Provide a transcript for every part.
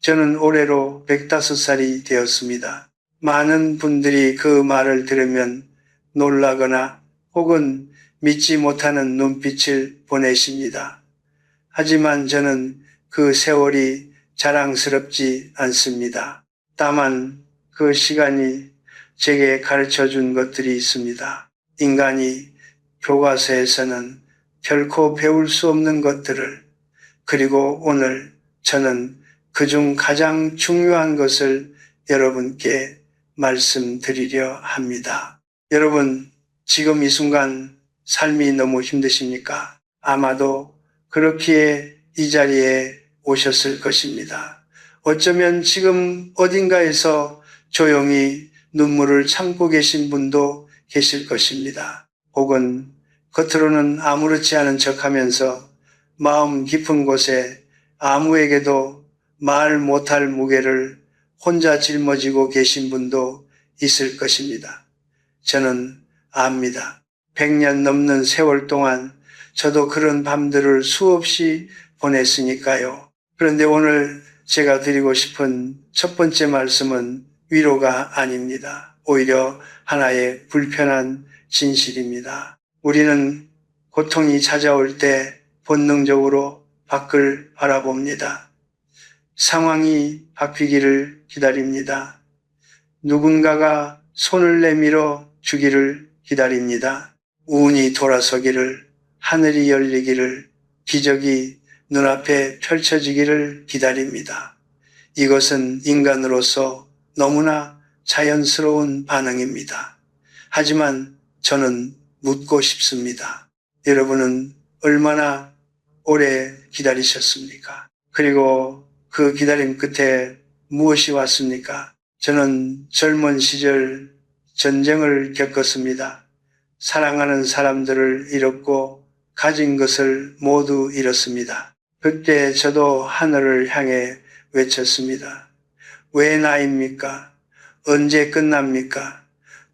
저는 올해로 105살이 되었습니다. 많은 분들이 그 말을 들으면 놀라거나 혹은 믿지 못하는 눈빛을 보내십니다. 하지만 저는 그 세월이 자랑스럽지 않습니다. 다만 그 시간이 제게 가르쳐 준 것들이 있습니다. 인간이 교과서에서는 결코 배울 수 없는 것들을, 그리고 오늘 저는 그중 가장 중요한 것을 여러분께 말씀드리려 합니다. 여러분, 지금 이 순간 삶이 너무 힘드십니까? 아마도 그렇기에 이 자리에 오셨을 것입니다. 어쩌면 지금 어딘가에서 조용히 눈물을 참고 계신 분도 계실 것입니다. 혹은 겉으로는 아무렇지 않은 척하면서 마음 깊은 곳에 아무에게도 말 못할 무게를 혼자 짊어지고 계신 분도 있을 것입니다. 저는 압니다. 100년 넘는 세월 동안 저도 그런 밤들을 수없이 보냈으니까요. 그런데 오늘 제가 드리고 싶은 첫 번째 말씀은 위로가 아닙니다. 오히려 하나의 불편한 진실입니다. 우리는 고통이 찾아올 때 본능적으로 밖을 바라봅니다. 상황이 바뀌기를 기다립니다. 누군가가 손을 내밀어 주기를 기다립니다. 운이 돌아서기를, 하늘이 열리기를, 기적이 눈앞에 펼쳐지기를 기다립니다. 이것은 인간으로서 너무나 자연스러운 반응입니다. 하지만 저는 묻고 싶습니다. 여러분은 얼마나 오래 기다리셨습니까? 그리고 그 기다림 끝에 무엇이 왔습니까? 저는 젊은 시절 전쟁을 겪었습니다. 사랑하는 사람들을 잃었고 가진 것을 모두 잃었습니다. 그때 저도 하늘을 향해 외쳤습니다. 왜 나입니까? 언제 끝납니까?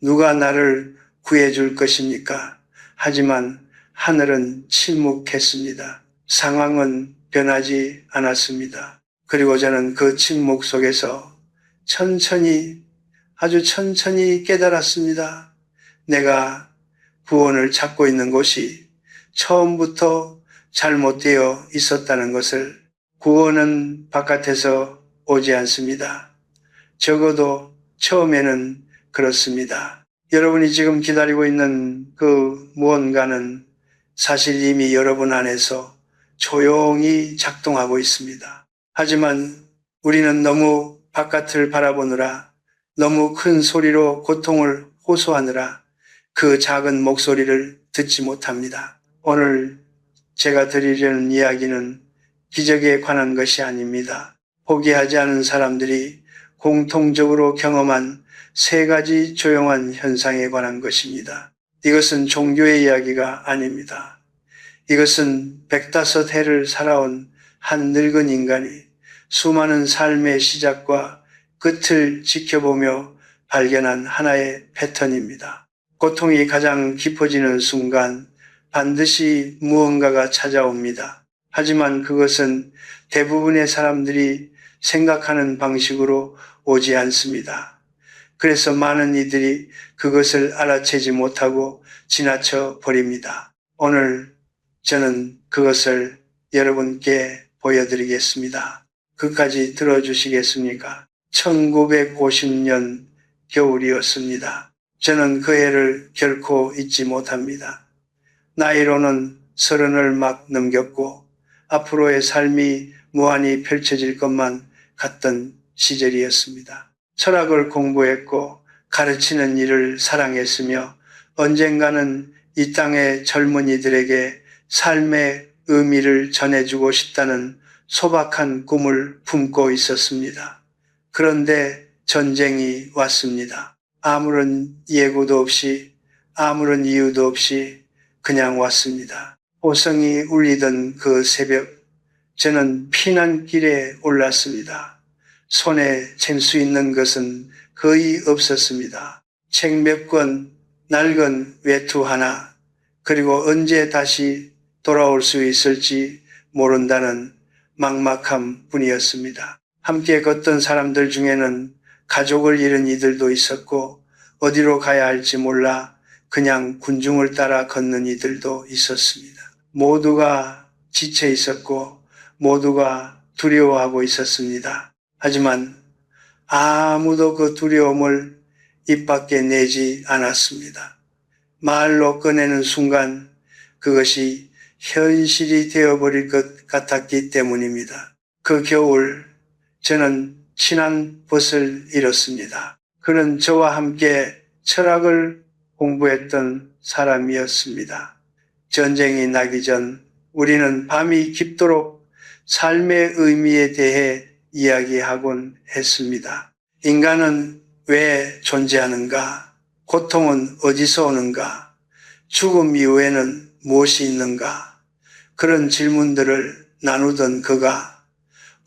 누가 나를 구해줄 것입니까? 하지만 하늘은 침묵했습니다. 상황은 변하지 않았습니다. 그리고 저는 그 침묵 속에서 아주 천천히 깨달았습니다. 내가 구원을 찾고 있는 곳이 처음부터 잘못되어 있었다는 것을. 구원은 바깥에서 오지 않습니다. 적어도 처음에는 그렇습니다. 여러분이 지금 기다리고 있는 그 무언가는 사실 이미 여러분 안에서 조용히 작동하고 있습니다. 하지만 우리는 너무 바깥을 바라보느라, 너무 큰 소리로 고통을 호소하느라 그 작은 목소리를 듣지 못합니다. 오늘 제가 드리려는 이야기는 기적에 관한 것이 아닙니다. 포기하지 않은 사람들이 공통적으로 경험한 세 가지 조용한 현상에 관한 것입니다. 이것은 종교의 이야기가 아닙니다. 이것은 105해를 살아온 한 늙은 인간이 수많은 삶의 시작과 끝을 지켜보며 발견한 하나의 패턴입니다. 고통이 가장 깊어지는 순간 반드시 무언가가 찾아옵니다. 하지만 그것은 대부분의 사람들이 생각하는 방식으로 오지 않습니다. 그래서 많은 이들이 그것을 알아채지 못하고 지나쳐 버립니다. 오늘 저는 그것을 여러분께 보여드리겠습니다. 끝까지 들어주시겠습니까? 1950년 겨울이었습니다. 저는 그 해를 결코 잊지 못합니다. 나이로는 30을 막 넘겼고 앞으로의 삶이 무한히 펼쳐질 것만 같던 시절이었습니다. 철학을 공부했고 가르치는 일을 사랑했으며 언젠가는 이 땅의 젊은이들에게 삶의 의미를 전해주고 싶다는 소박한 꿈을 품고 있었습니다. 그런데 전쟁이 왔습니다. 아무런 예고도 없이, 아무런 이유도 없이 그냥 왔습니다. 호성이 울리던 그 새벽, 저는 피난길에 올랐습니다. 손에 챈 수 있는 것은 거의 없었습니다. 책 몇 권, 낡은 외투 하나, 그리고 언제 다시 돌아올 수 있을지 모른다는 막막함 뿐이었습니다. 함께 걷던 사람들 중에는 가족을 잃은 이들도 있었고 어디로 가야 할지 몰라 그냥 군중을 따라 걷는 이들도 있었습니다. 모두가 지쳐 있었고 모두가 두려워하고 있었습니다. 하지만 아무도 그 두려움을 입 밖에 내지 않았습니다. 말로 꺼내는 순간 그것이 현실이 되어버릴 것 같았기 때문입니다. 그 겨울 저는 친한 벗을 잃었습니다. 그는 저와 함께 철학을 공부했던 사람이었습니다. 전쟁이 나기 전 우리는 밤이 깊도록 삶의 의미에 대해 이야기하곤 했습니다. 인간은 왜 존재하는가? 고통은 어디서 오는가? 죽음 이후에는 무엇이 있는가? 그런 질문들을 나누던 그가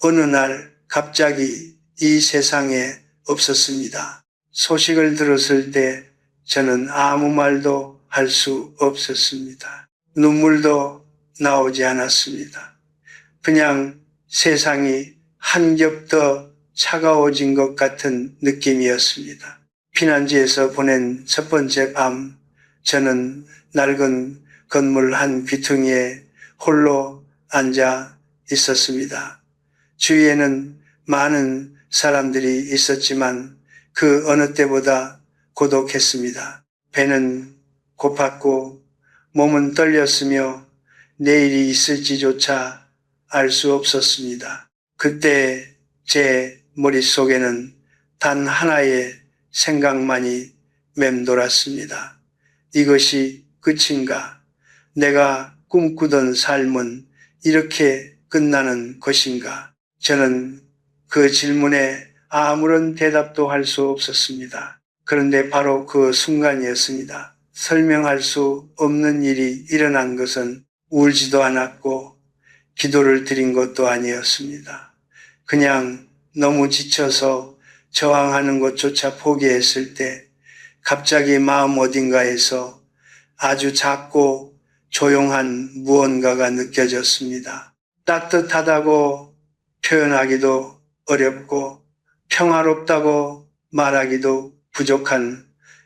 어느 날 갑자기 이 세상에 없었습니다. 소식을 들었을 때 저는 아무 말도 할 수 없었습니다. 눈물도 나오지 않았습니다. 그냥 세상이 한 겹 더 차가워진 것 같은 느낌이었습니다. 피난지에서 보낸 첫 번째 밤, 저는 낡은 건물 한 귀퉁이에 홀로 앉아 있었습니다. 주위에는 많은 사람들이 있었지만 그 어느 때보다 고독했습니다. 배는 고팠고 몸은 떨렸으며 내일이 있을지조차 알 수 없었습니다. 그때 제 머릿속에는 단 하나의 생각만이 맴돌았습니다. 이것이 끝인가? 내가 꿈꾸던 삶은 이렇게 끝나는 것인가? 저는 그 질문에 아무런 대답도 할 수 없었습니다. 그런데 바로 그 순간이었습니다. 설명할 수 없는 일이 일어난 것은 울지도 않았고 기도를 드린 것도 아니었습니다. 그냥 너무 지쳐서 저항하는 것조차 포기했을 때 갑자기 마음 어딘가에서 아주 작고 조용한 무언가가 느껴졌습니다. 따뜻하다고 표현하기도 어렵고 평화롭다고 말하기도 부족한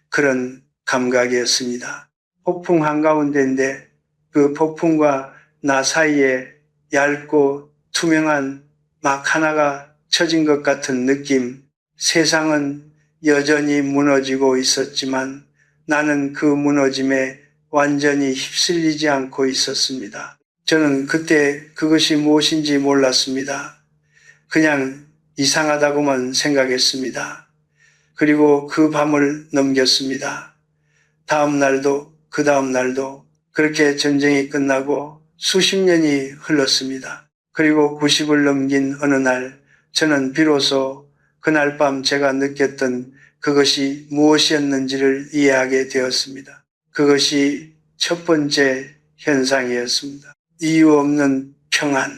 그런 감각이었습니다. 폭풍 한가운데인데 그 폭풍과 나 사이에 얇고 투명한 막 하나가 쳐진 것 같은 느낌. 세상은 여전히 무너지고 있었지만 나는 그 무너짐에 완전히 휩쓸리지 않고 있었습니다. 저는 그때 그것이 무엇인지 몰랐습니다. 그냥 이상하다고만 생각했습니다. 그리고 그 밤을 넘겼습니다. 다음 날도 그 다음 날도 그렇게 전쟁이 끝나고 수십 년이 흘렀습니다. 그리고 90을 넘긴 어느 날 저는 비로소 그날 밤 제가 느꼈던 그것이 무엇이었는지를 이해하게 되었습니다. 그것이 첫 번째 현상이었습니다. 이유 없는 평안,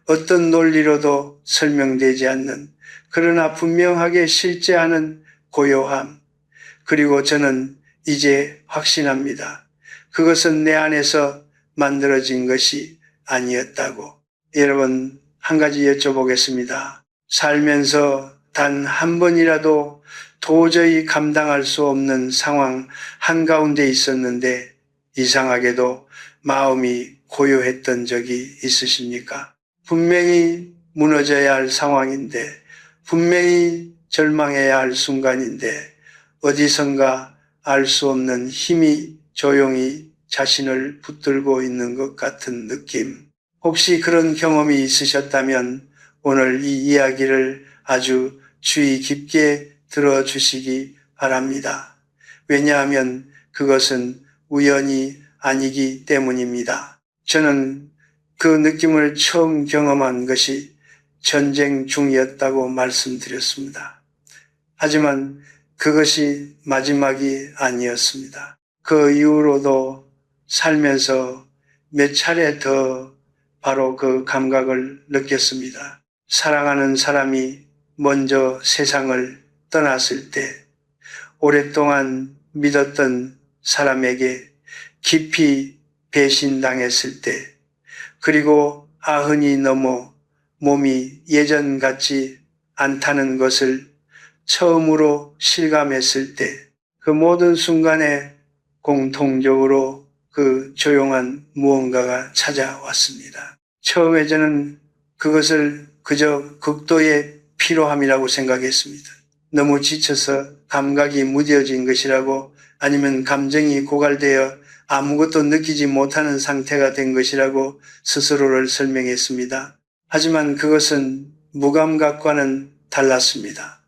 어떤 논리로도 설명되지 않는 그러나 분명하게 실제하는 고요함. 그리고 저는 이제 확신합니다. 그것은 내 안에서 만들어진 것이 아니었다고. 여러분, 한 가지 여쭤보겠습니다. 살면서 단 한 번이라도 도저히 감당할 수 없는 상황 한가운데 있었는데 이상하게도 마음이 고요했던 적이 있으십니까? 분명히 무너져야 할 상황인데 분명히 절망해야 할 순간인데 어디선가 알 수 없는 힘이 조용히 자신을 붙들고 있는 것 같은 느낌. 혹시 그런 경험이 있으셨다면 오늘 이 이야기를 아주 주의 깊게 들어주시기 바랍니다. 왜냐하면 그것은 우연이 아니기 때문입니다. 저는 그 느낌을 처음 경험한 것이 전쟁 중이었다고 말씀드렸습니다. 하지만 그것이 마지막이 아니었습니다. 그 이후로도 살면서 몇 차례 더 바로 그 감각을 느꼈습니다. 사랑하는 사람이 먼저 세상을 떠났을 때, 오랫동안 믿었던 사람에게 깊이 배신당했을 때, 그리고 90이 넘어 몸이 예전같이 않다는 것을 처음으로 실감했을 때 그 모든 순간에 공통적으로 그 조용한 무언가가 찾아왔습니다. 처음에 저는 그것을 그저 극도의 피로함이라고 생각했습니다. 너무 지쳐서 감각이 무뎌진 것이라고, 아니면 감정이 고갈되어 아무것도 느끼지 못하는 상태가 된 것이라고 스스로를 설명했습니다. 하지만 그것은 무감각과는 달랐습니다.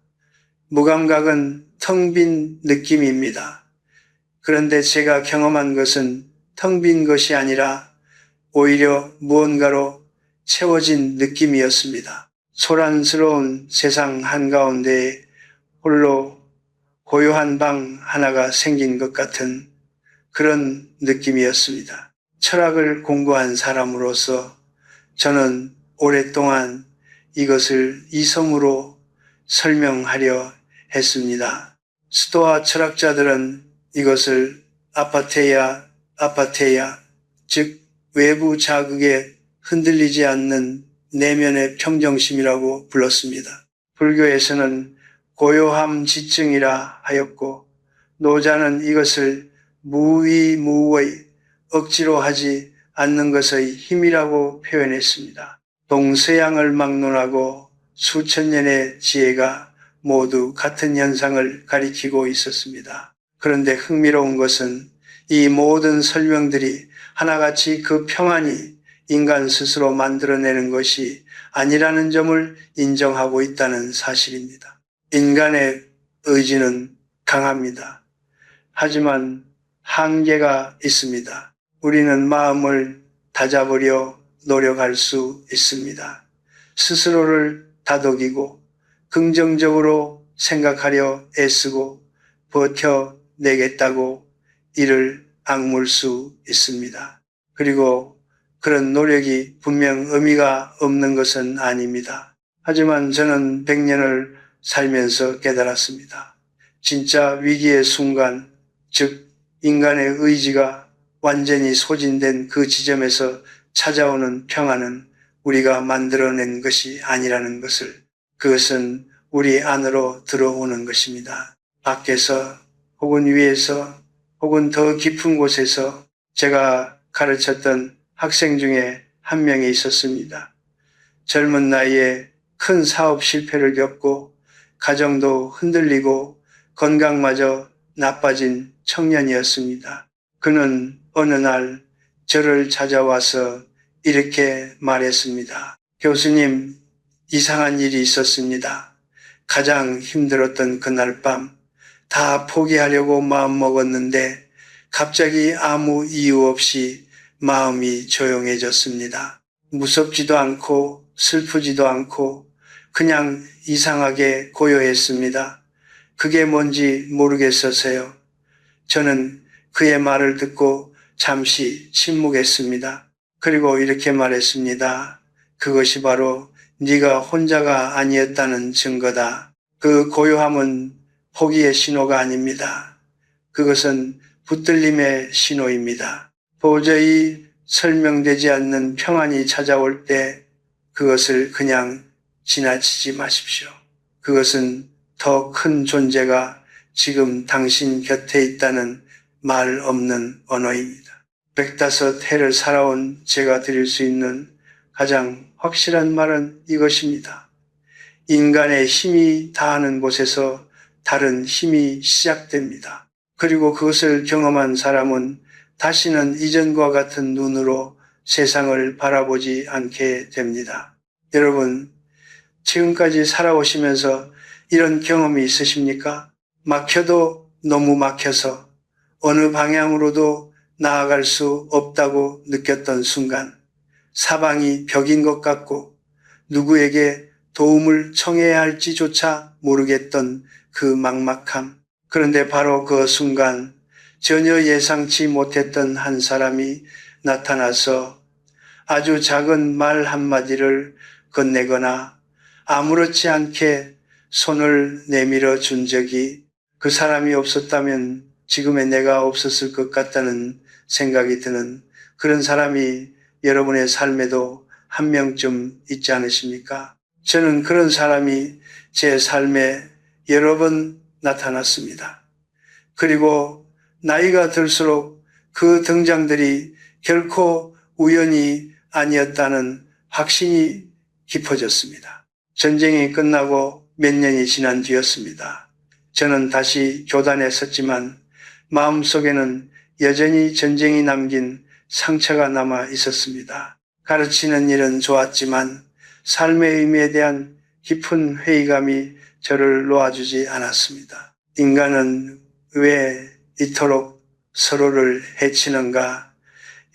무감각은 텅 빈 느낌입니다. 그런데 제가 경험한 것은 텅 빈 것이 아니라 오히려 무언가로 채워진 느낌이었습니다. 소란스러운 세상 한가운데에 홀로 고요한 방 하나가 생긴 것 같은 그런 느낌이었습니다. 철학을 공부한 사람으로서 저는 오랫동안 이것을 이성으로 설명하려 했습니다. 스토아 철학자들은 이것을 아파테ia, 즉 외부 자극에 흔들리지 않는 내면의 평정심이라고 불렀습니다. 불교에서는 고요함 지증이라 하였고, 노자는 이것을 무위무의, 억지로 하지 않는 것의 힘이라고 표현했습니다. 동서양을 막론하고 수천 년의 지혜가 모두 같은 현상을 가리키고 있었습니다. 그런데 흥미로운 것은 이 모든 설명들이 하나같이 그 평안이 인간 스스로 만들어내는 것이 아니라는 점을 인정하고 있다는 사실입니다. 인간의 의지는 강합니다. 하지만 한계가 있습니다. 우리는 마음을 다잡으려 노력할 수 있습니다. 스스로를 다독이고 긍정적으로 생각하려 애쓰고 버텨내겠다고 이를 악물 수 있습니다. 그리고 그런 노력이 분명 의미가 없는 것은 아닙니다. 하지만 저는 100년을 살면서 깨달았습니다. 진짜 위기의 순간, 즉 인간의 의지가 완전히 소진된 그 지점에서 찾아오는 평안은 우리가 만들어낸 것이 아니라는 것을, 그것은 우리 안으로 들어오는 것입니다. 밖에서 혹은 위에서 혹은 더 깊은 곳에서. 제가 가르쳤던 학생 중에 한 명이 있었습니다. 젊은 나이에 큰 사업 실패를 겪고 가정도 흔들리고 건강마저 나빠진 청년이었습니다. 그는 어느 날 저를 찾아와서 이렇게 말했습니다. 교수님, 이상한 일이 있었습니다. 가장 힘들었던 그날 밤 다 포기하려고 마음먹었는데 갑자기 아무 이유 없이 마음이 조용해졌습니다. 무섭지도 않고 슬프지도 않고 그냥 이상하게 고요했습니다. 그게 뭔지 모르겠어서요. 저는 그의 말을 듣고 잠시 침묵했습니다. 그리고 이렇게 말했습니다. 그것이 바로 네가 혼자가 아니었다는 증거다. 그 고요함은 포기의 신호가 아닙니다. 그것은 붙들림의 신호입니다. 도저히 설명되지 않는 평안이 찾아올 때 그것을 그냥 지나치지 마십시오. 그것은 더 큰 존재가 지금 당신 곁에 있다는 말 없는 언어입니다. 105해를 살아온 제가 드릴 수 있는 가장 확실한 말은 이것입니다. 인간의 힘이 다하는 곳에서 다른 힘이 시작됩니다. 그리고 그것을 경험한 사람은 다시는 이전과 같은 눈으로 세상을 바라보지 않게 됩니다. 여러분, 지금까지 살아오시면서 이런 경험이 있으십니까? 막혀도 너무 막혀서 어느 방향으로도 나아갈 수 없다고 느꼈던 순간, 사방이 벽인 것 같고 누구에게 도움을 청해야 할지조차 모르겠던 그 막막함. 그런데 바로 그 순간 전혀 예상치 못했던 한 사람이 나타나서 아주 작은 말 한마디를 건네거나 아무렇지 않게 손을 내밀어 준 적이, 그 사람이 없었다면 지금의 내가 없었을 것 같다는 생각이 드는 그런 사람이 여러분의 삶에도 한 명쯤 있지 않으십니까? 저는 그런 사람이 제 삶에 여러 번 나타났습니다. 그리고 나이가 들수록 그 등장들이 결코 우연이 아니었다는 확신이 깊어졌습니다. 전쟁이 끝나고 몇 년이 지난 뒤였습니다. 저는 다시 교단에 섰지만 마음속에는 여전히 전쟁이 남긴 상처가 남아 있었습니다. 가르치는 일은 좋았지만 삶의 의미에 대한 깊은 회의감이 저를 놓아주지 않았습니다. 인간은 왜 이토록 서로를 해치는가?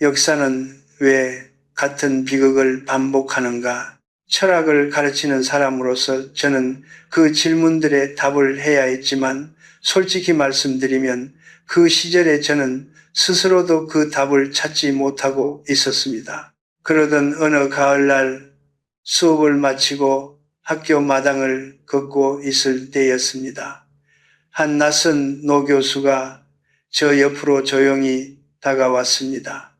역사는 왜 같은 비극을 반복하는가? 철학을 가르치는 사람으로서 저는 그 질문들에 답을 해야 했지만 솔직히 말씀드리면 그 시절에 저는 스스로도 그 답을 찾지 못하고 있었습니다. 그러던 어느 가을날 수업을 마치고 학교 마당을 걷고 있을 때였습니다. 한 낯선 노 교수가 저 옆으로 조용히 다가왔습니다.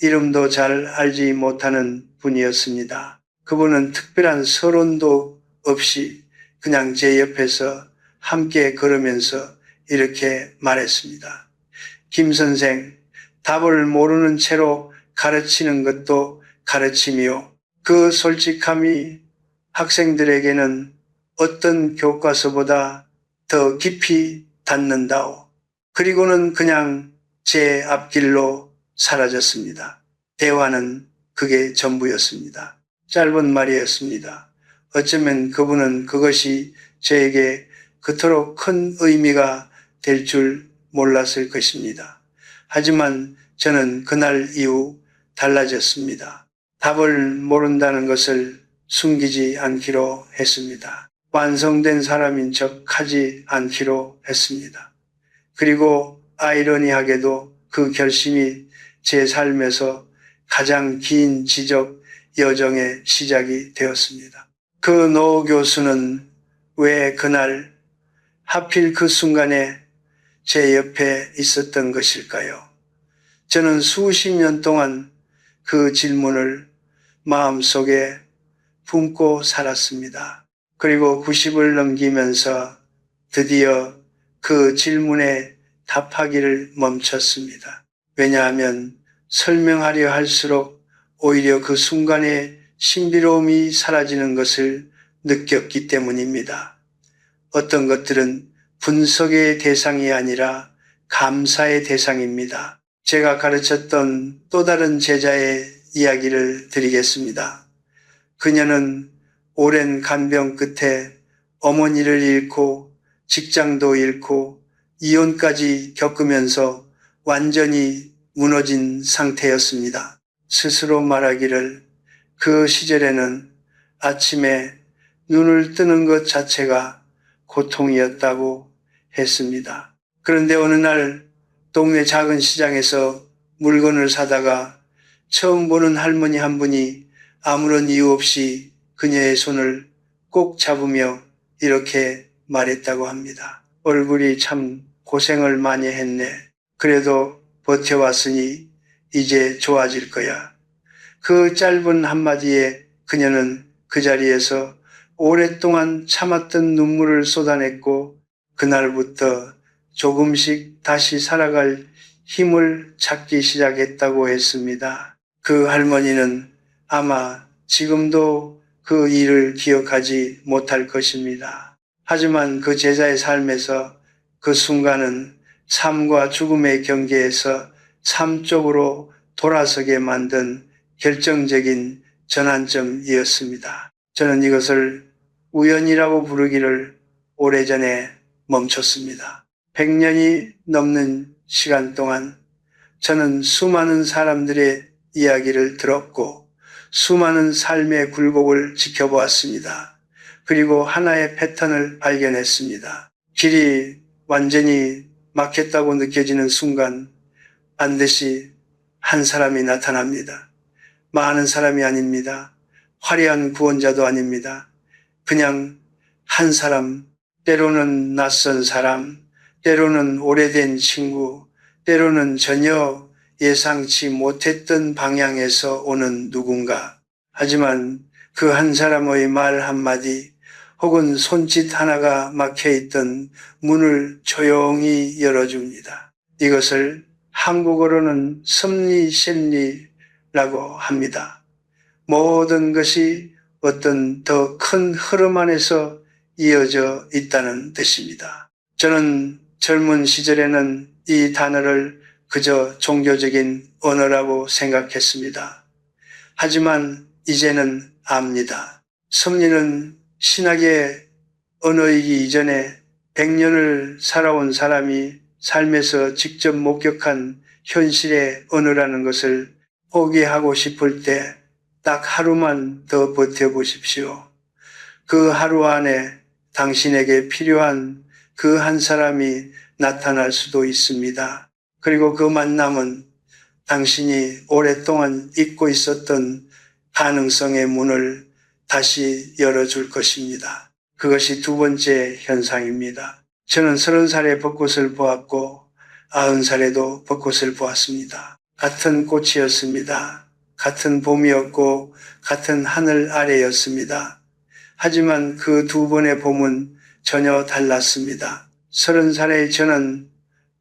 이름도 잘 알지 못하는 분이었습니다. 그분은 특별한 서론도 없이 그냥 제 옆에서 함께 걸으면서 이렇게 말했습니다. 김 선생, 답을 모르는 채로 가르치는 것도 가르침이요. 그 솔직함이 학생들에게는 어떤 교과서보다 더 깊이 닿는다오. 그리고는 그냥 제 앞길로 사라졌습니다. 대화는 그게 전부였습니다. 짧은 말이었습니다. 어쩌면 그분은 그것이 저에게 그토록 큰 의미가 될 줄 몰랐을 것입니다. 하지만 저는 그날 이후 달라졌습니다. 답을 모른다는 것을 숨기지 않기로 했습니다. 완성된 사람인 척 하지 않기로 했습니다. 그리고 아이러니하게도 그 결심이 제 삶에서 가장 긴 지적 여정의 시작이 되었습니다. 그 노 교수는 왜 그날 하필 그 순간에 제 옆에 있었던 것일까요? 저는 수십 년 동안 그 질문을 마음속에 품고 살았습니다. 그리고 90을 넘기면서 드디어 그 질문에 답하기를 멈췄습니다. 왜냐하면 설명하려 할수록 오히려 그 순간의 신비로움이 사라지는 것을 느꼈기 때문입니다. 어떤 것들은 분석의 대상이 아니라 감사의 대상입니다. 제가 가르쳤던 또 다른 제자의 이야기를 드리겠습니다. 그녀는 오랜 간병 끝에 어머니를 잃고 직장도 잃고 이혼까지 겪으면서 완전히 무너진 상태였습니다. 스스로 말하기를 그 시절에는 아침에 눈을 뜨는 것 자체가 고통이었다고 했습니다. 그런데 어느 날 동네 작은 시장에서 물건을 사다가 처음 보는 할머니 한 분이 아무런 이유 없이 그녀의 손을 꼭 잡으며 이렇게 말했다고 합니다. 얼굴이 참 고생을 많이 했네. 그래도 버텨왔으니 이제 좋아질 거야. 그 짧은 한마디에 그녀는 그 자리에서 오랫동안 참았던 눈물을 쏟아냈고 그날부터 조금씩 다시 살아갈 힘을 찾기 시작했다고 했습니다. 그 할머니는 아마 지금도 그 일을 기억하지 못할 것입니다. 하지만 그 제자의 삶에서 그 순간은 삶과 죽음의 경계에서 삶 쪽으로 돌아서게 만든 결정적인 전환점이었습니다. 저는 이것을 우연이라고 부르기를 오래전에 멈췄습니다. 100년이 넘는 시간 동안 저는 수많은 사람들의 이야기를 들었고 수많은 삶의 굴곡을 지켜보았습니다. 그리고 하나의 패턴을 발견했습니다. 길이 완전히 막혔다고 느껴지는 순간 반드시 한 사람이 나타납니다. 많은 사람이 아닙니다. 화려한 구원자도 아닙니다. 그냥 한 사람, 때로는 낯선 사람, 때로는 오래된 친구, 때로는 전혀 예상치 못했던 방향에서 오는 누군가. 하지만 그 한 사람의 말 한마디, 혹은 손짓 하나가 막혀있던 문을 조용히 열어줍니다. 이것을 한국어로는 섭리심리라고 합니다. 모든 것이 어떤 더 큰 흐름 안에서 이어져 있다는 뜻입니다. 저는 젊은 시절에는 이 단어를 그저 종교적인 언어라고 생각했습니다. 하지만 이제는 압니다. 섭리는 신학의 언어이기 이전에 100년을 살아온 사람이 삶에서 직접 목격한 현실의 언어라는 것을 포기하고 싶을 때 딱 하루만 더 버텨보십시오. 그 하루 안에 당신에게 필요한 그 한 사람이 나타날 수도 있습니다. 그리고 그 만남은 당신이 오랫동안 잊고 있었던 가능성의 문을 다시 열어줄 것입니다. 그것이 두 번째 현상입니다. 저는 30살에 벚꽃을 보았고 90살에도 벚꽃을 보았습니다. 같은 꽃이었습니다. 같은 봄이었고 같은 하늘 아래였습니다. 하지만 그 두 번의 봄은 전혀 달랐습니다. 30살의 저는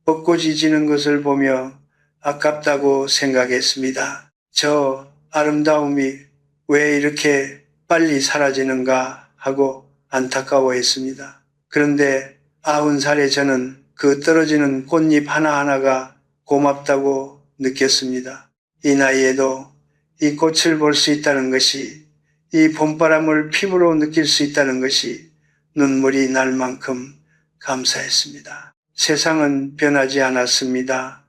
벚꽃이 지는 것을 보며 아깝다고 생각했습니다. 저 아름다움이 왜 이렇게 빨리 사라지는가 하고 안타까워했습니다. 그런데 90살의 저는 그 떨어지는 꽃잎 하나하나가 고맙다고 느꼈습니다. 이 나이에도 이 꽃을 볼 수 있다는 것이, 이 봄바람을 피부로 느낄 수 있다는 것이 눈물이 날 만큼 감사했습니다. 세상은 변하지 않았습니다.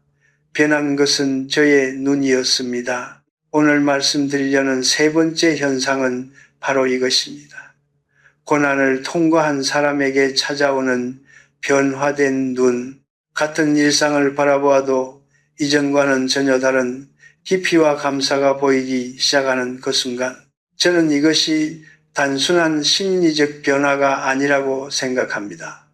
변한 것은 저의 눈이었습니다. 오늘 말씀드리려는 세 번째 현상은 바로 이것입니다. 고난을 통과한 사람에게 찾아오는 변화된 눈, 같은 일상을 바라보아도 이전과는 전혀 다른 깊이와 감사가 보이기 시작하는 그 순간, 저는 이것이 단순한 심리적 변화가 아니라고 생각합니다.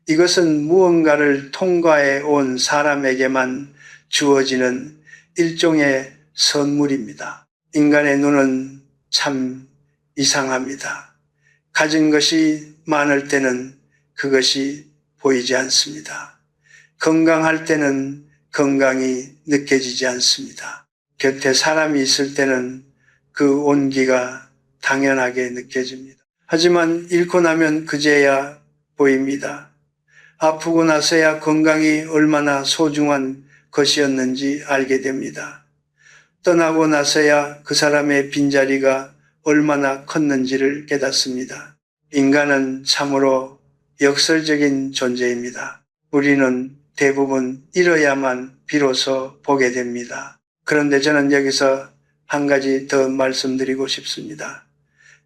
이것은 무언가를 통과해 온 사람에게만 주어지는 일종의 선물입니다. 인간의 눈은 참 이상합니다. 가진 것이 많을 때는 그것이 보이지 않습니다. 건강할 때는 건강이 느껴지지 않습니다. 곁에 사람이 있을 때는 그 온기가 당연하게 느껴집니다. 하지만 잃고 나면 그제야 보입니다. 아프고 나서야 건강이 얼마나 소중한 것이었는지 알게 됩니다. 떠나고 나서야 그 사람의 빈자리가 얼마나 컸는지를 깨닫습니다. 인간은 참으로 역설적인 존재입니다. 우리는 대부분 잃어야만 비로소 보게 됩니다. 그런데 저는 여기서 한 가지 더 말씀드리고 싶습니다.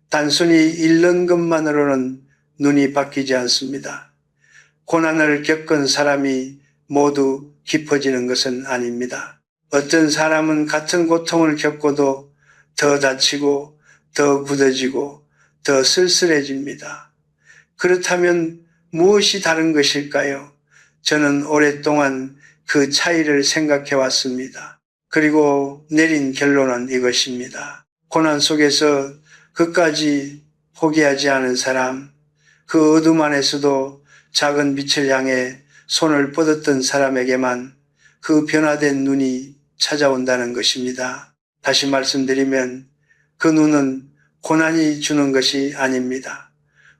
단순히 잃는 것만으로는 눈이 바뀌지 않습니다. 고난을 겪은 사람이 모두 깊어지는 것은 아닙니다. 어떤 사람은 같은 고통을 겪고도 더 다치고 더 굳어지고 더 쓸쓸해집니다. 그렇다면 무엇이 다른 것일까요? 저는 오랫동안 그 차이를 생각해 왔습니다. 그리고 내린 결론은 이것입니다. 고난 속에서 끝까지 포기하지 않은 사람, 그 어둠 안에서도 작은 빛을 향해 손을 뻗었던 사람에게만 그 변화된 눈이 찾아온다는 것입니다. 다시 말씀드리면 그 눈은 고난이 주는 것이 아닙니다.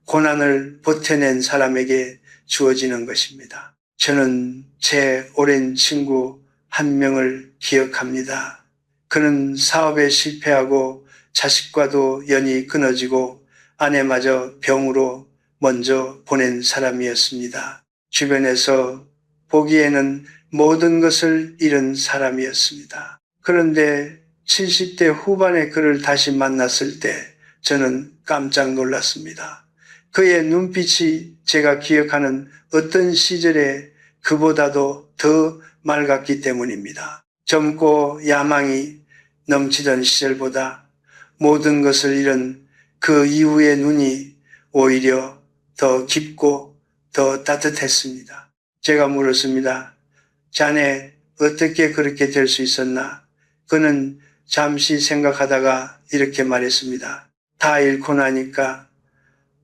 고난을 버텨낸 사람에게 주어지는 것입니다. 저는 제 오랜 친구 한 명을 기억합니다. 그는 사업에 실패하고 자식과도 연이 끊어지고 아내마저 병으로 먼저 보낸 사람이었습니다. 주변에서 보기에는 모든 것을 잃은 사람이었습니다. 그런데 70대 후반에 그를 다시 만났을 때 저는 깜짝 놀랐습니다. 그의 눈빛이 제가 기억하는 어떤 시절에 그보다도 더 맑았기 때문입니다. 젊고 야망이 넘치던 시절보다 모든 것을 잃은 그 이후의 눈이 오히려 더 깊고 더 따뜻했습니다. 제가 물었습니다. 자네 어떻게 그렇게 될 수 있었나? 그는 잠시 생각하다가 이렇게 말했습니다. 다 잃고 나니까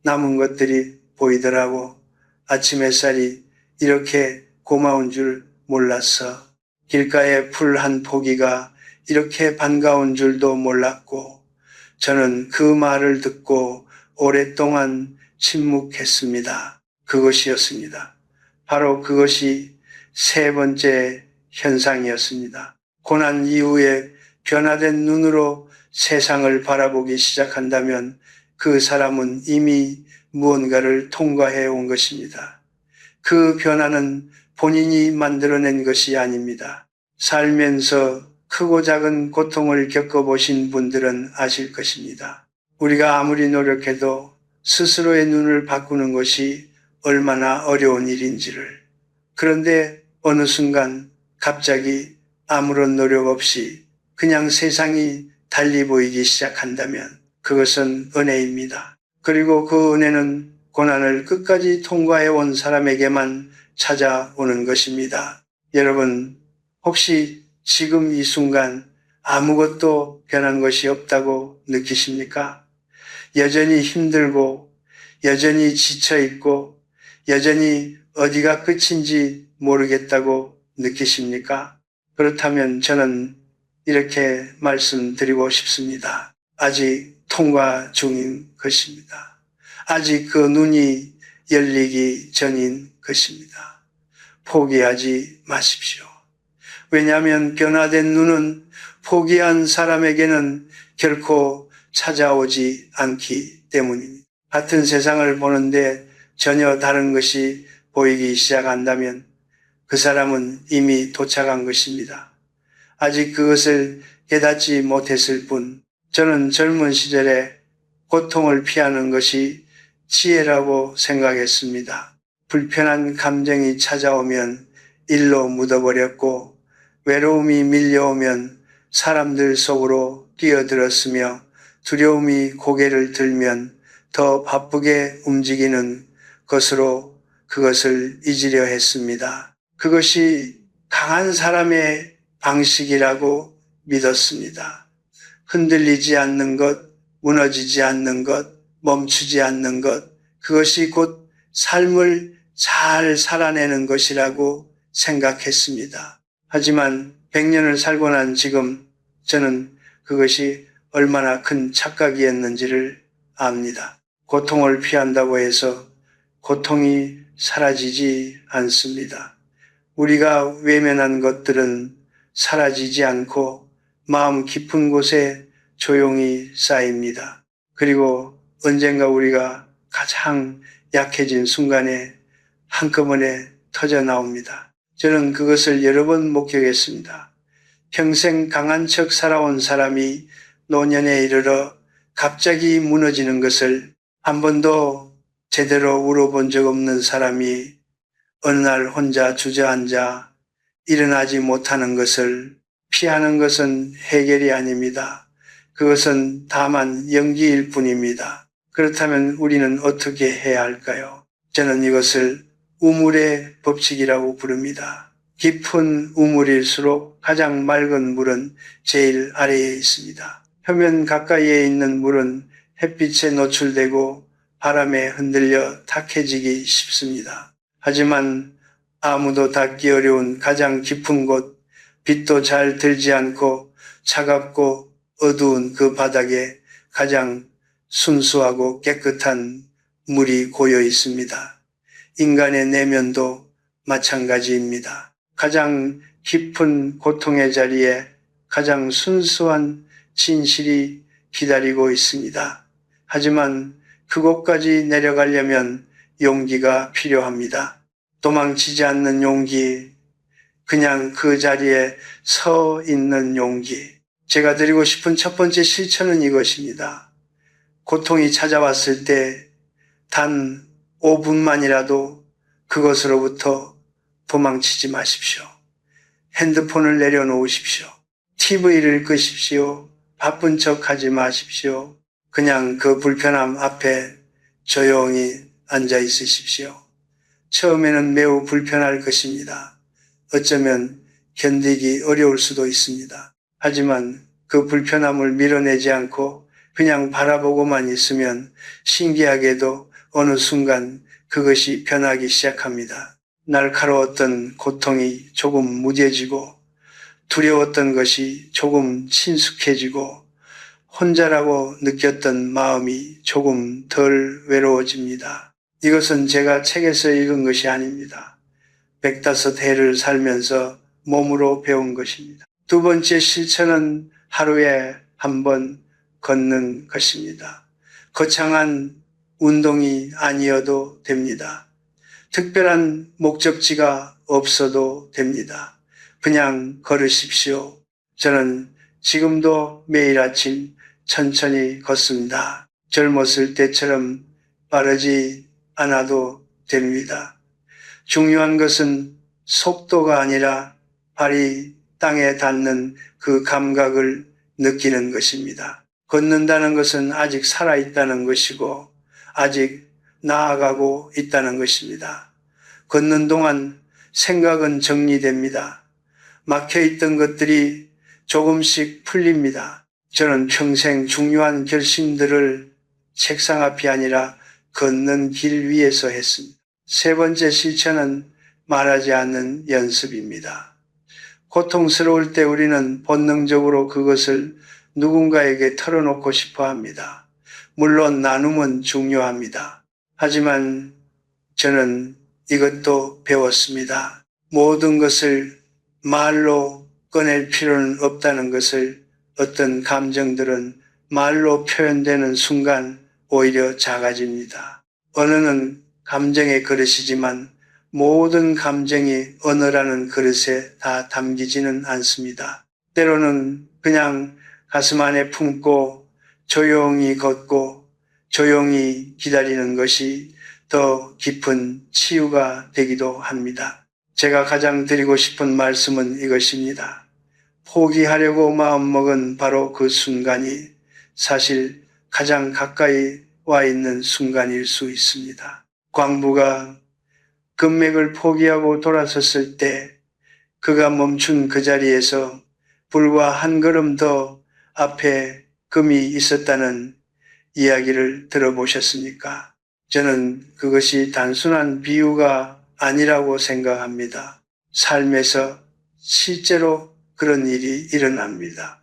남은 것들이 보이더라고. 아침 햇살이 이렇게 고마운 줄 몰랐어. 길가에 풀 한 포기가 이렇게 반가운 줄도 몰랐고, 저는 그 말을 듣고 오랫동안 침묵했습니다. 그것이었습니다. 바로 그것이 세 번째 현상이었습니다. 고난 이후에 변화된 눈으로 세상을 바라보기 시작한다면 그 사람은 이미 무언가를 통과해 온 것입니다. 그 변화는 본인이 만들어낸 것이 아닙니다. 살면서 크고 작은 고통을 겪어보신 분들은 아실 것입니다. 우리가 아무리 노력해도 스스로의 눈을 바꾸는 것이 얼마나 어려운 일인지를. 그런데 어느 순간 갑자기 아무런 노력 없이 그냥 세상이 달리 보이기 시작한다면 그것은 은혜입니다. 그리고 그 은혜는 고난을 끝까지 통과해 온 사람에게만 찾아오는 것입니다. 여러분, 혹시 지금 이 순간 아무것도 변한 것이 없다고 느끼십니까? 여전히 힘들고, 여전히 지쳐있고, 여전히 어디가 끝인지 모르겠다고 느끼십니까? 그렇다면 저는 이렇게 말씀드리고 싶습니다. 아직 통과 중인 것입니다. 아직 그 눈이 열리기 전인 것입니다. 포기하지 마십시오. 왜냐하면 변화된 눈은 포기한 사람에게는 결코 찾아오지 않기 때문입니다. 같은 세상을 보는데 전혀 다른 것이 보이기 시작한다면 그 사람은 이미 도착한 것입니다. 아직 그것을 깨닫지 못했을 뿐, 저는 젊은 시절에 고통을 피하는 것이 지혜라고 생각했습니다. 불편한 감정이 찾아오면 일로 묻어버렸고, 외로움이 밀려오면 사람들 속으로 뛰어들었으며, 두려움이 고개를 들면 더 바쁘게 움직이는 것으로 그것을 잊으려 했습니다. 그것이 강한 사람의 방식이라고 믿었습니다. 흔들리지 않는 것, 무너지지 않는 것, 멈추지 않는 것, 그것이 곧 삶을 잘 살아내는 것이라고 생각했습니다. 하지만 100년을 살고 난 지금 저는 그것이 얼마나 큰 착각이었는지를 압니다. 고통을 피한다고 해서 고통이 사라지지 않습니다. 우리가 외면한 것들은 사라지지 않고 마음 깊은 곳에 조용히 쌓입니다. 그리고 언젠가 우리가 가장 약해진 순간에 한꺼번에 터져 나옵니다. 저는 그것을 여러 번 목격했습니다. 평생 강한 척 살아온 사람이 노년에 이르러 갑자기 무너지는 것을 한 번도 제대로 울어본 적 없는 사람이 어느 날 혼자 주저앉아 일어나지 못하는 것을 피하는 것은 해결이 아닙니다. 그것은 다만 연기일 뿐입니다. 그렇다면 우리는 어떻게 해야 할까요? 저는 이것을 우물의 법칙이라고 부릅니다. 깊은 우물일수록 가장 맑은 물은 제일 아래에 있습니다. 표면 가까이에 있는 물은 햇빛에 노출되고 바람에 흔들려 탁해지기 쉽습니다. 하지만 아무도 닿기 어려운 가장 깊은 곳, 빛도 잘 들지 않고 차갑고 어두운 그 바닥에 가장 순수하고 깨끗한 물이 고여 있습니다. 인간의 내면도 마찬가지입니다. 가장 깊은 고통의 자리에 가장 순수한 진실이 기다리고 있습니다. 하지만 그곳까지 내려가려면 용기가 필요합니다. 도망치지 않는 용기, 그냥 그 자리에 서 있는 용기. 제가 드리고 싶은 첫 번째 실천은 이것입니다. 고통이 찾아왔을 때 단 5분만이라도 그것으로부터 도망치지 마십시오. 핸드폰을 내려놓으십시오. TV를 끄십시오. 바쁜 척 하지 마십시오. 그냥 그 불편함 앞에 조용히 앉아 있으십시오. 처음에는 매우 불편할 것입니다. 어쩌면 견디기 어려울 수도 있습니다. 하지만 그 불편함을 밀어내지 않고 그냥 바라보고만 있으면 신기하게도 어느 순간 그것이 변하기 시작합니다. 날카로웠던 고통이 조금 무뎌지고 두려웠던 것이 조금 친숙해지고 혼자라고 느꼈던 마음이 조금 덜 외로워집니다. 이것은 제가 책에서 읽은 것이 아닙니다. 105해를 살면서 몸으로 배운 것입니다. 두 번째 실천은 하루에 한 번 걷는 것입니다. 거창한 운동이 아니어도 됩니다. 특별한 목적지가 없어도 됩니다. 그냥 걸으십시오. 저는 지금도 매일 아침 천천히 걷습니다. 젊었을 때처럼 빠르지 않아도 됩니다. 중요한 것은 속도가 아니라 발이 땅에 닿는 그 감각을 느끼는 것입니다. 걷는다는 것은 아직 살아있다는 것이고 아직 나아가고 있다는 것입니다. 걷는 동안 생각은 정리됩니다. 막혀있던 것들이 조금씩 풀립니다. 저는 평생 중요한 결심들을 책상 앞이 아니라 걷는 길 위에서 했습니다. 세 번째 실천은 말하지 않는 연습입니다. 고통스러울 때 우리는 본능적으로 그것을 누군가에게 털어놓고 싶어 합니다. 물론 나눔은 중요합니다. 하지만 저는 이것도 배웠습니다. 모든 것을 말로 꺼낼 필요는 없다는 것을 어떤 감정들은 말로 표현되는 순간 오히려 작아집니다. 언어는 감정의 그릇이지만 모든 감정이 언어라는 그릇에 다 담기지는 않습니다. 때로는 그냥 가슴 안에 품고 조용히 걷고 조용히 기다리는 것이 더 깊은 치유가 되기도 합니다. 제가 가장 드리고 싶은 말씀은 이것입니다. 포기하려고 마음먹은 바로 그 순간이 사실 가장 가까이 와 있는 순간일 수 있습니다. 광부가 금맥을 포기하고 돌아섰을 때 그가 멈춘 그 자리에서 불과 한 걸음 더 앞에 금이 있었다는 이야기를 들어보셨습니까? 저는 그것이 단순한 비유가 아니라고 생각합니다. 삶에서 실제로 그런 일이 일어납니다.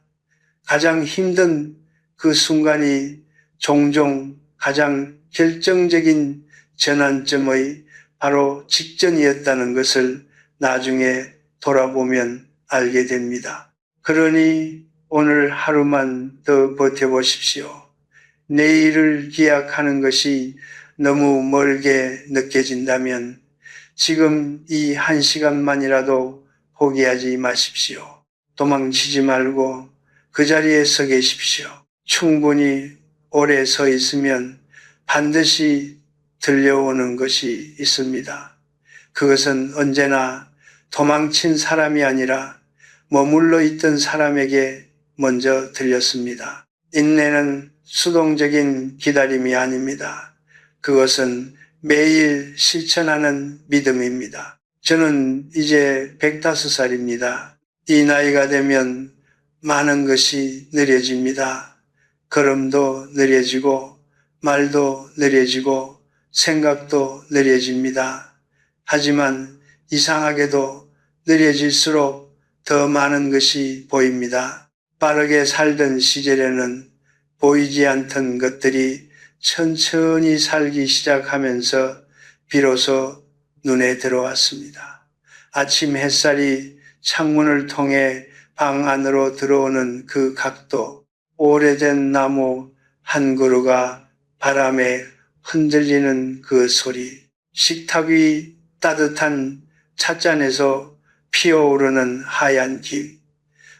가장 힘든 그 순간이 종종 가장 결정적인 전환점의 바로 직전이었다는 것을 나중에 돌아보면 알게 됩니다. 그러니 오늘 하루만 더 버텨보십시오. 내일을 기약하는 것이 너무 멀게 느껴진다면 지금 이 한 시간만이라도 포기하지 마십시오. 도망치지 말고 그 자리에 서 계십시오. 충분히 오래 서 있으면 반드시 들려오는 것이 있습니다. 그것은 언제나 도망친 사람이 아니라 머물러 있던 사람에게 먼저 들렸습니다. 인내는 수동적인 기다림이 아닙니다. 그것은 매일 실천하는 믿음입니다. 저는 이제 105살입니다. 이 나이가 되면 많은 것이 느려집니다. 걸음도 느려지고 말도 느려지고 생각도 느려집니다. 하지만 이상하게도 느려질수록 더 많은 것이 보입니다. 빠르게 살던 시절에는 보이지 않던 것들이 천천히 살기 시작하면서 비로소 눈에 들어왔습니다. 아침 햇살이 창문을 통해 방 안으로 들어오는 그 각도, 오래된 나무 한 그루가 바람에 흔들리는 그 소리, 식탁 위 따뜻한 찻잔에서 피어오르는 하얀 길.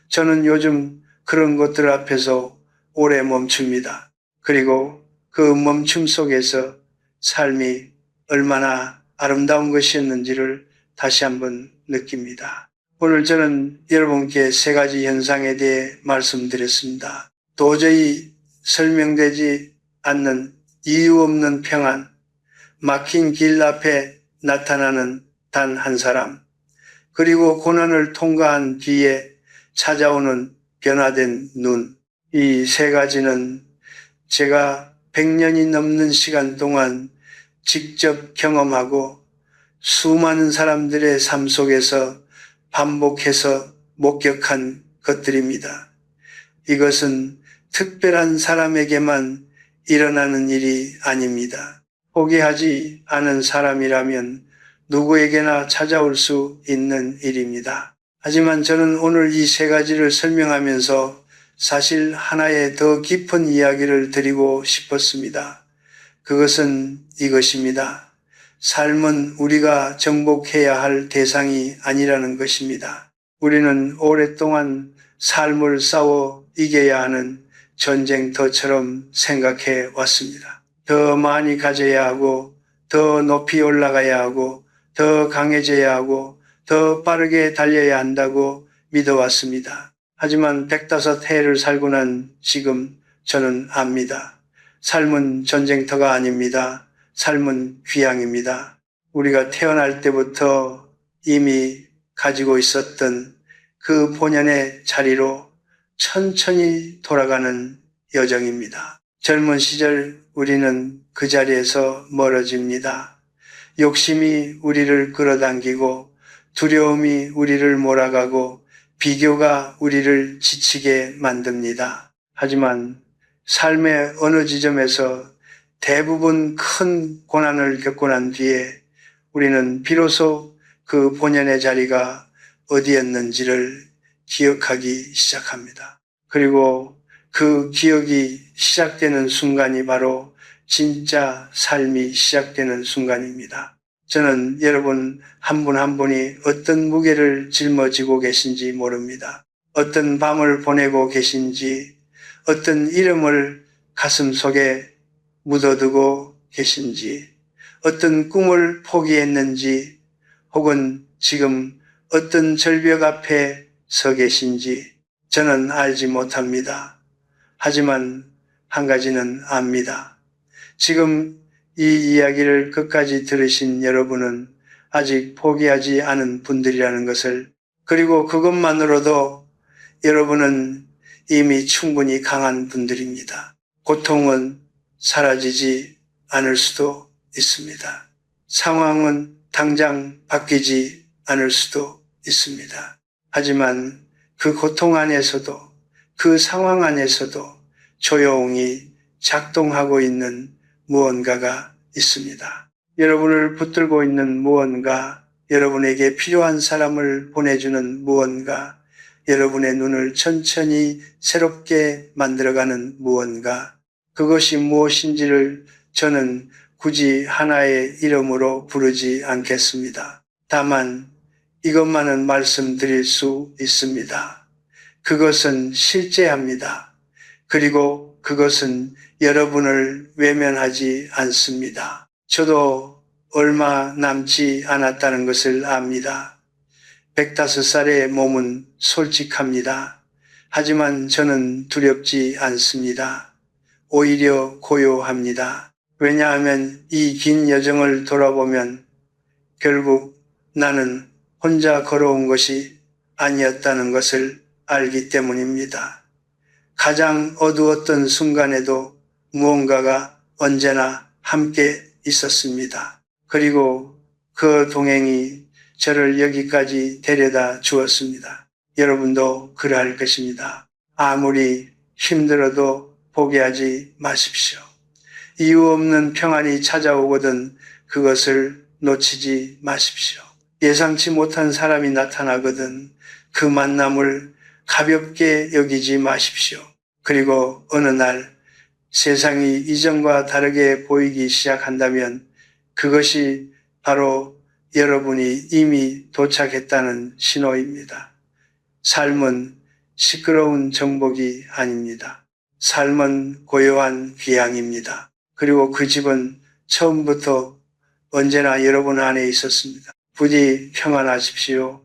저는 요즘 그런 것들 앞에서 오래 멈춥니다. 그리고 그 멈춤 속에서 삶이 얼마나 아름다운 것이었는지를 다시 한번 느낍니다. 오늘 저는 여러분께 세 가지 현상에 대해 말씀드렸습니다. 도저히 설명되지 않는 이유 없는 평안, 막힌 길 앞에 나타나는 단 한 사람, 그리고 고난을 통과한 뒤에 찾아오는 변화된 눈. 이 세 가지는 제가 100년이 넘는 시간 동안 직접 경험하고 수많은 사람들의 삶 속에서 반복해서 목격한 것들입니다. 이것은 특별한 사람에게만 일어나는 일이 아닙니다. 포기하지 않은 사람이라면 누구에게나 찾아올 수 있는 일입니다. 하지만 저는 오늘 이 세 가지를 설명하면서 사실 하나의 더 깊은 이야기를 드리고 싶었습니다. 그것은 이것입니다. 삶은 우리가 정복해야 할 대상이 아니라는 것입니다. 우리는 오랫동안 삶을 싸워 이겨야 하는 전쟁터처럼 생각해 왔습니다. 더 많이 가져야 하고, 더 높이 올라가야 하고, 더 강해져야 하고, 더 빠르게 달려야 한다고 믿어왔습니다. 하지만 105해를 살고 난 지금 저는 압니다. 삶은 전쟁터가 아닙니다. 삶은 귀향입니다. 우리가 태어날 때부터 이미 가지고 있었던 그 본연의 자리로 천천히 돌아가는 여정입니다. 젊은 시절 우리는 그 자리에서 멀어집니다. 욕심이 우리를 끌어당기고 두려움이 우리를 몰아가고 비교가 우리를 지치게 만듭니다. 하지만 삶의 어느 지점에서 대부분 큰 고난을 겪고 난 뒤에 우리는 비로소 그 본연의 자리가 어디였는지를 기억하기 시작합니다. 그리고 그 기억이 시작되는 순간이 바로 진짜 삶이 시작되는 순간입니다. 저는 여러분 한 분 한 분이 어떤 무게를 짊어지고 계신지 모릅니다. 어떤 밤을 보내고 계신지, 어떤 이름을 가슴 속에 묻어두고 계신지, 어떤 꿈을 포기했는지, 혹은 지금 어떤 절벽 앞에 서 계신지 저는 알지 못합니다. 하지만 한 가지는 압니다. 지금 이 이야기를 끝까지 들으신 여러분은 아직 포기하지 않은 분들이라는 것을, 그리고 그것만으로도 여러분은 이미 충분히 강한 분들입니다. 고통은 사라지지 않을 수도 있습니다. 상황은 당장 바뀌지 않을 수도 있습니다. 하지만 그 고통 안에서도, 그 상황 안에서도 조용히 작동하고 있는 무언가가 있습니다. 여러분을 붙들고 있는 무언가, 여러분에게 필요한 사람을 보내주는 무언가, 여러분의 눈을 천천히 새롭게 만들어가는 무언가, 그것이 무엇인지를 저는 굳이 하나의 이름으로 부르지 않겠습니다. 다만 이것만은 말씀드릴 수 있습니다. 그것은 실제합니다. 그리고 그것은 여러분을 외면하지 않습니다. 저도 얼마 남지 않았다는 것을 압니다. 105살의 몸은 솔직합니다. 하지만 저는 두렵지 않습니다. 오히려 고요합니다. 왜냐하면 이 긴 여정을 돌아보면 결국 나는 혼자 걸어온 것이 아니었다는 것을 알기 때문입니다. 가장 어두웠던 순간에도 무언가가 언제나 함께 있었습니다. 그리고 그 동행이 저를 여기까지 데려다 주었습니다. 여러분도 그러할 것입니다. 아무리 힘들어도 포기하지 마십시오. 이유 없는 평안이 찾아오거든 그것을 놓치지 마십시오. 예상치 못한 사람이 나타나거든 그 만남을 가볍게 여기지 마십시오. 그리고 어느 날 세상이 이전과 다르게 보이기 시작한다면 그것이 바로 여러분이 이미 도착했다는 신호입니다. 삶은 시끄러운 정복이 아닙니다. 삶은 고요한 귀향입니다. 그리고 그 집은 처음부터 언제나 여러분 안에 있었습니다. 부디 평안하십시오.